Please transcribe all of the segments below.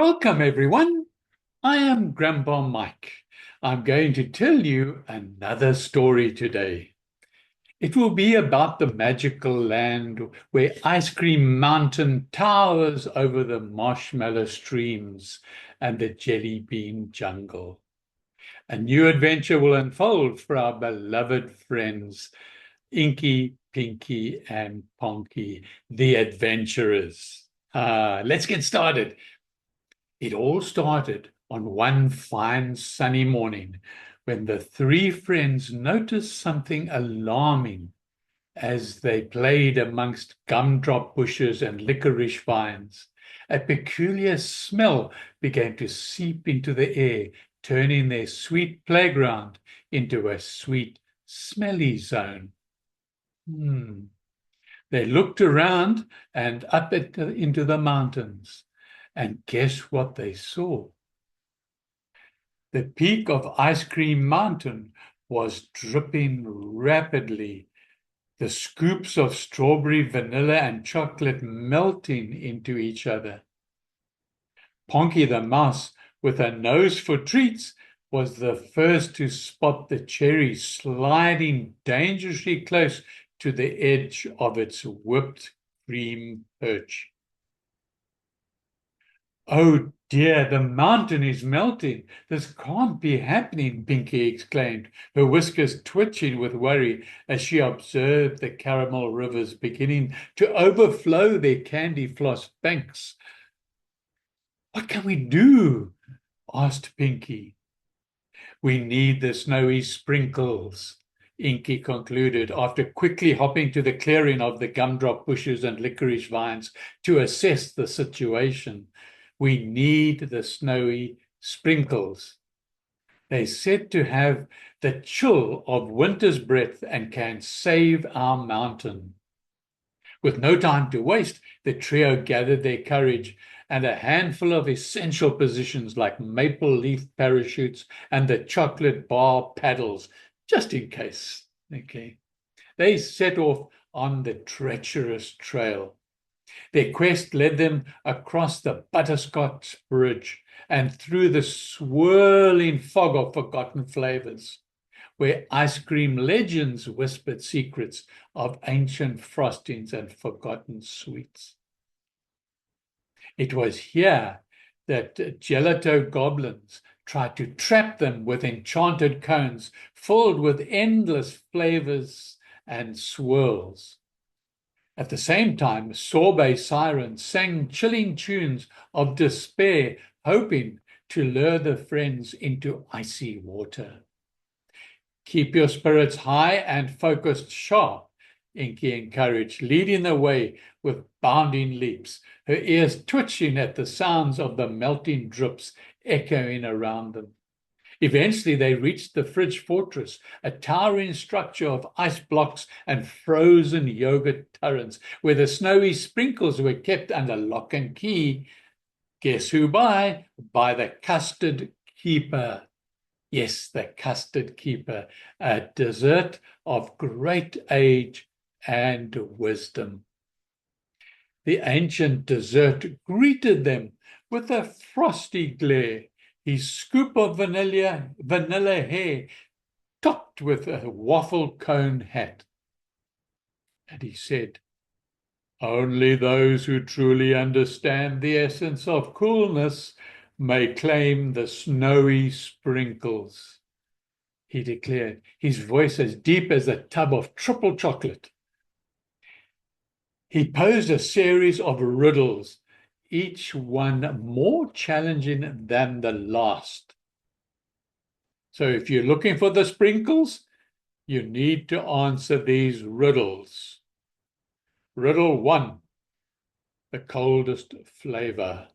Welcome, everyone. I am Grandpa Mike. I'm going to tell you another story today. It will be about the magical land where Ice Cream Mountain towers over the marshmallow streams and the jelly bean jungle. A new adventure will unfold for our beloved friends, Inky, Pinky, and Ponky, the adventurers. Let's get started. It all started on one fine sunny morning when the three friends noticed something alarming as they played amongst gumdrop bushes and licorice vines. A peculiar smell began to seep into the air, turning their sweet playground into a sweet, smelly zone. They looked around and into the mountains. And guess what they saw? The peak of Ice Cream Mountain was dripping rapidly, the scoops of strawberry, vanilla, and chocolate melting into each other. Ponky the mouse, with a nose for treats, was the first to spot the cherry sliding dangerously close to the edge of its whipped cream perch. "Oh dear, the mountain is melting. This can't be happening," Pinky exclaimed, her whiskers twitching with worry as she observed the caramel rivers beginning to overflow their candy floss banks. "What can we do?" asked Pinky. "We need the snowy sprinkles," Inky concluded, after quickly hopping to the clearing of the gumdrop bushes and licorice vines to assess the situation. "We need the snowy sprinkles. They're said to have the chill of winter's breath and can save our mountain." With no time to waste, the trio gathered their courage and a handful of essential positions like maple leaf parachutes and the chocolate bar paddles, just in case. Okay. They set off on the treacherous trail. Their quest led them across the butterscotch bridge and through the swirling fog of forgotten flavors, where ice cream legends whispered secrets of ancient frostings and forgotten sweets. It was here that gelato goblins tried to trap them with enchanted cones filled with endless flavors and swirls. At the same time, sorbet sirens sang chilling tunes of despair, hoping to lure the friends into icy water. "Keep your spirits high and focused sharp," Inky encouraged, leading the way with bounding leaps, her ears twitching at the sounds of the melting drips echoing around them. Eventually, they reached the Fridge Fortress, a towering structure of ice blocks and frozen yogurt turrets, where the snowy sprinkles were kept under lock and key. Guess who by? By the Custard Keeper. Yes, the Custard Keeper, a dessert of great age and wisdom. The ancient dessert greeted them with a frosty glare, his scoop of vanilla hair topped with a waffle cone hat. And he said, "Only those who truly understand the essence of coolness may claim the snowy sprinkles," he declared, his voice as deep as a tub of triple chocolate. He posed a series of riddles, each one more challenging than the last. So if you're looking for the sprinkles, you need to answer these riddles. Riddle 1, the coldest flavor.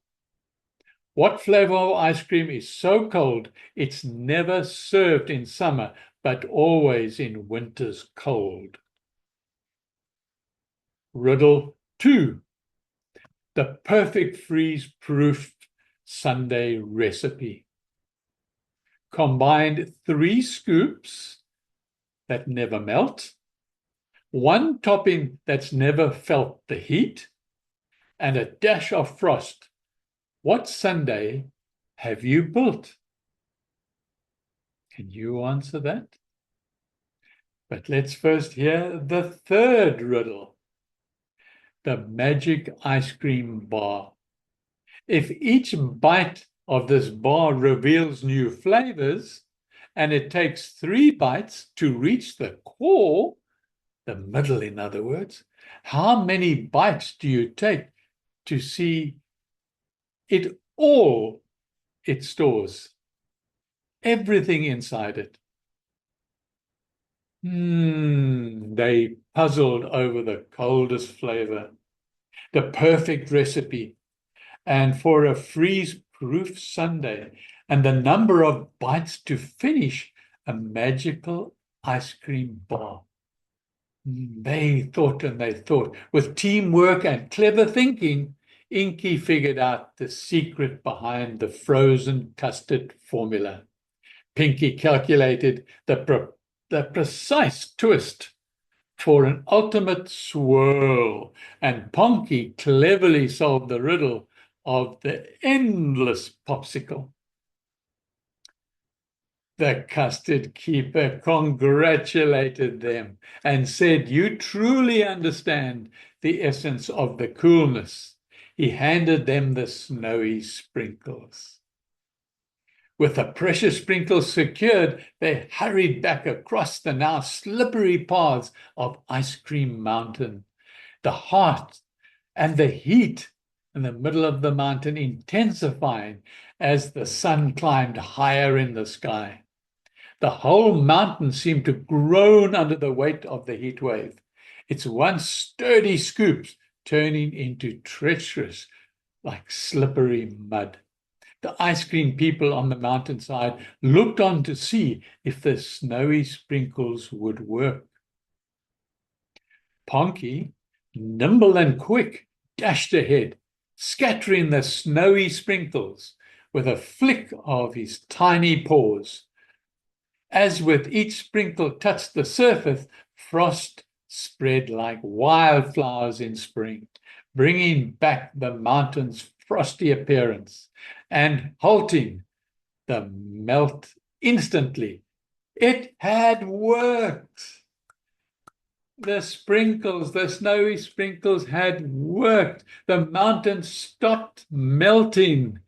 What flavor of ice cream is so cold it's never served in summer, but always in winter's cold? Riddle 2, the perfect freeze-proof sundae recipe. Combined 3 scoops that never melt, 1 topping that's never felt the heat, and a dash of frost. what sundae have you built? Can you answer that? But let's first hear the third riddle. The magic ice cream bar. If each bite of this bar reveals new flavors, and it takes 3 bites to reach the core, the middle in other words, how many bites do you take to see it all it stores? Everything inside it. They puzzled over the coldest flavor, the perfect recipe, and for a freeze-proof sundae, and the number of bites to finish a magical ice cream bar. They thought and they thought. With teamwork and clever thinking, Inky figured out the secret behind the frozen custard formula. Pinky calculated the precise twist for an ultimate swirl, and Ponky cleverly solved the riddle of the endless popsicle. The custard keeper congratulated them and said, "You truly understand the essence of the coolness." He handed them the snowy sprinkles. With the precious sprinkles secured, they hurried back across the now slippery paths of Ice Cream Mountain. The heat and the heat in the middle of the mountain intensifying as the sun climbed higher in the sky. The whole mountain seemed to groan under the weight of the heat wave, its once sturdy scoops turning into treacherous, like slippery mud. The ice cream people on the mountainside looked on to see if the snowy sprinkles would work. Ponky, nimble and quick, dashed ahead, scattering the snowy sprinkles with a flick of his tiny paws. As with each sprinkle touched the surface, frost spread like wildflowers in spring, bringing back the mountain's frosty appearance and halting the melt instantly. It had worked. The snowy sprinkles had worked. The mountain stopped melting.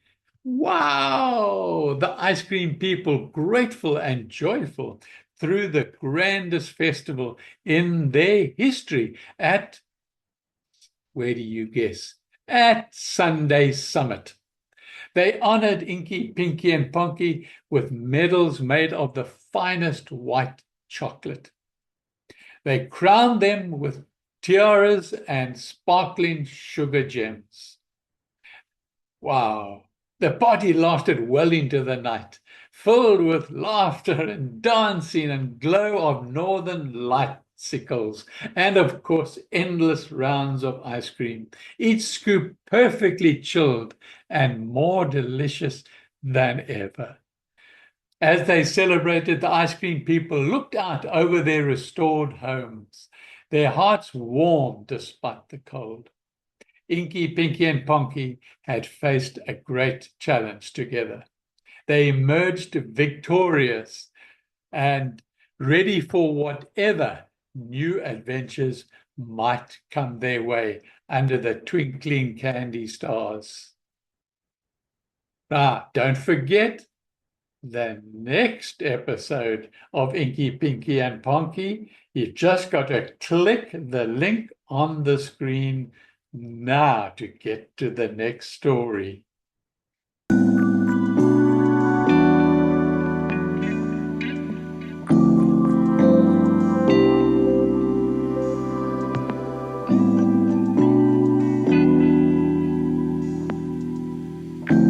Wow! The ice cream people, grateful and joyful, threw the grandest festival in their history at, where do you guess? At Sunday Summit. They honored Inky, Pinky, and Ponky with medals made of the finest white chocolate. They crowned them with tiaras and sparkling sugar gems. Wow! The party lasted well into the night, filled with laughter and dancing and glow of northern lightsicles, and of course, endless rounds of ice cream, each scoop perfectly chilled and more delicious than ever. As they celebrated, the ice cream people looked out over their restored homes, their hearts warm despite the cold. Inky, Pinky, and Ponky had faced a great challenge together. They emerged victorious and ready for whatever new adventures might come their way under the twinkling candy stars. Don't forget the next episode of Inky, Pinky, and Ponky. You've just got to click the link on the screen now to get to the next story.